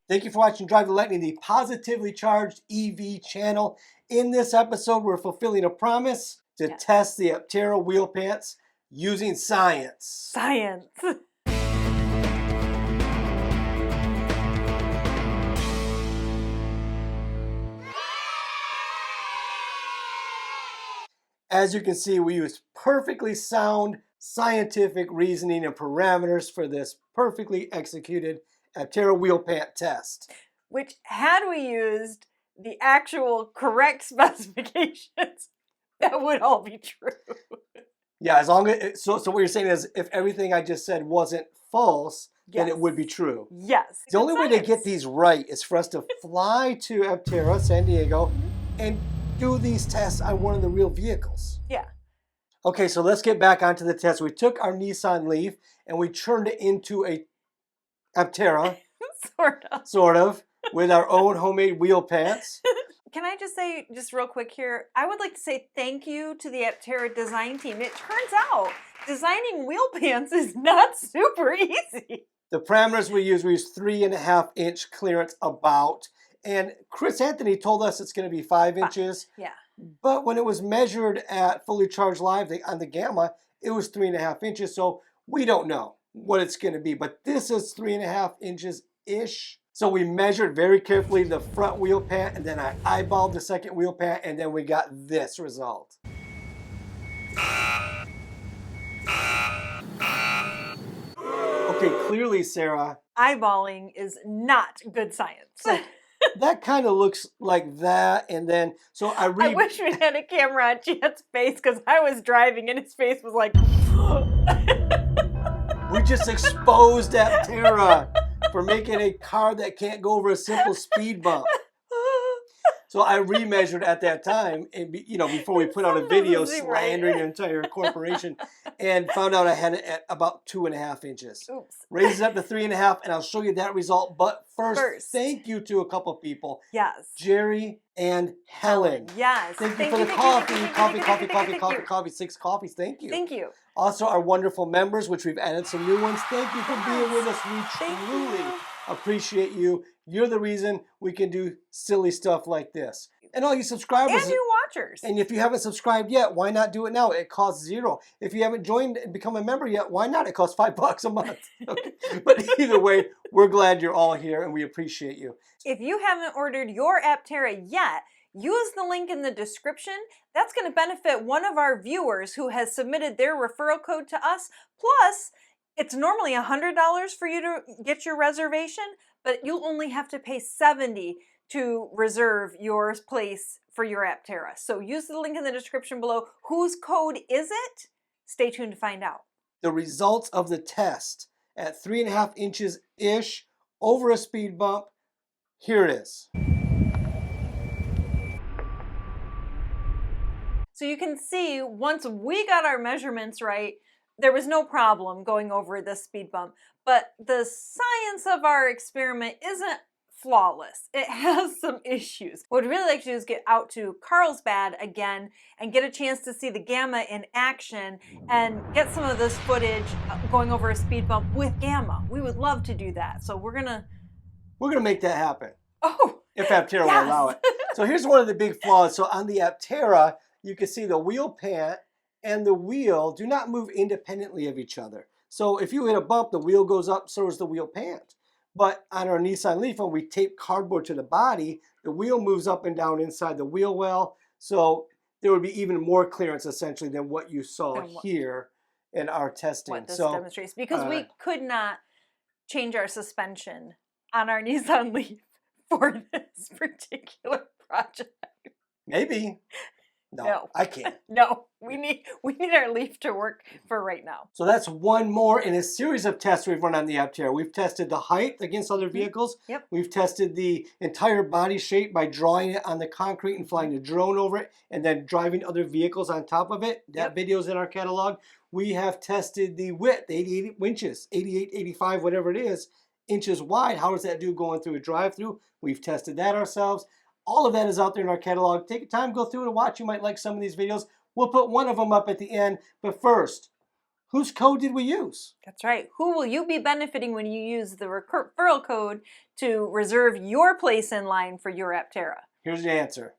Thank you for watching Drive the Lightning, the positively charged EV channel. In this episode, we're fulfilling a promise to test the Aptera wheel pants using science. Science. As you can see, we use perfectly sound scientific reasoning and parameters for this perfectly executed Aptera wheel pant test. Which, had we used the actual correct specifications, that would all be true. Yeah, as long as so what you're saying is, if everything I just said wasn't false, then it would be true. Yes. The only way to get these right is for us to fly to Aptera, San Diego, and do these tests on one of the real vehicles. Yeah. Okay, so let's get back onto the test. We took our Nissan Leaf and we turned it into a Aptera. Sort of, with our own homemade wheel pants. Can I just say, just real quick here, I would like to say thank you to the Aptera design team. It turns out designing wheel pants is not super easy. The parameters we use 3.5-inch clearance about. And Chris Anthony told us it's going to be 5 inches. Yeah. But when it was measured at Fully Charged Live on the Gamma, it was 3.5 inches. So we don't know what it's going to be. But this is 3.5 inches-ish. So we measured very carefully the front wheel pant, and then I eyeballed the second wheel pant, and then we got this result. Okay, clearly, Sarah, eyeballing is not good science. That kind of looks like that, and then, so I wish we had a camera on Chad's face, because I was driving and his face was like... We just exposed Aptera for making a car that can't go over a simple speed bump. So I remeasured at that time, and before we put out a video slandering an entire corporation, and found out I had it at about 2.5 inches. Oops. Raise it up to 3.5, and I'll show you that result. But first, thank you to a couple people. Yes. Jerry and Helen. Yes. Thank you for the coffee. 6 coffees. Thank you. Thank you. Also, our wonderful members, which we've added some new ones. Thank you for being with us. We truly appreciate you. You're the reason we can do silly stuff like this. And all you subscribers. And new watchers. And if you haven't subscribed yet, why not do it now? It costs $0. If you haven't joined and become a member yet, why not? It costs $5 a month. Okay. But either way, we're glad you're all here and we appreciate you. If you haven't ordered your Aptera yet, use the link in the description. That's going to benefit one of our viewers who has submitted their referral code to us. Plus, it's normally $100 for you to get your reservation, but you'll only have to pay $70 to reserve your place for your Aptera. So use the link in the description below. Whose code is it? Stay tuned to find out. The results of the test at 3.5 inches-ish over a speed bump. Here it is. So you can see, once we got our measurements right, there was no problem going over this speed bump. But the science of our experiment isn't flawless. It has some issues. What I'd really like to do is get out to Carlsbad again and get a chance to see the Gamma in action and get some of this footage going over a speed bump with Gamma. We would love to do that. So we're gonna make that happen. Oh, if Aptera will allow it. So here's one of the big flaws. So on the Aptera, you can see the wheel pant and the wheel do not move independently of each other. So if you hit a bump, the wheel goes up, so does the wheel pant. But on our Nissan Leaf, when we tape cardboard to the body, the wheel moves up and down inside the wheel well. So there would be even more clearance, essentially, than what you saw here in our testing. What this demonstrates. Because we could not change our suspension on our Nissan Leaf for this particular project. Maybe. No, I can't. No, we need our Leaf to work for right now. So that's one more in a series of tests we've run on the Aptera. We've tested the height against other vehicles. Yep. We've tested the entire body shape by drawing it on the concrete and flying a drone over it and then driving other vehicles on top of it. That video's in our catalog. We have tested the width, 88 inches, 88, 85, whatever it is, inches wide. How does that do going through a drive-through? We've tested that ourselves. All of that is out there in our catalog. Take your time, go through it and watch. You might like some of these videos. We'll put one of them up at the end. But first, Whose code did we use? That's right. Who will you be benefiting when you use the referral code to reserve your place in line for your Aptera? Here's the answer.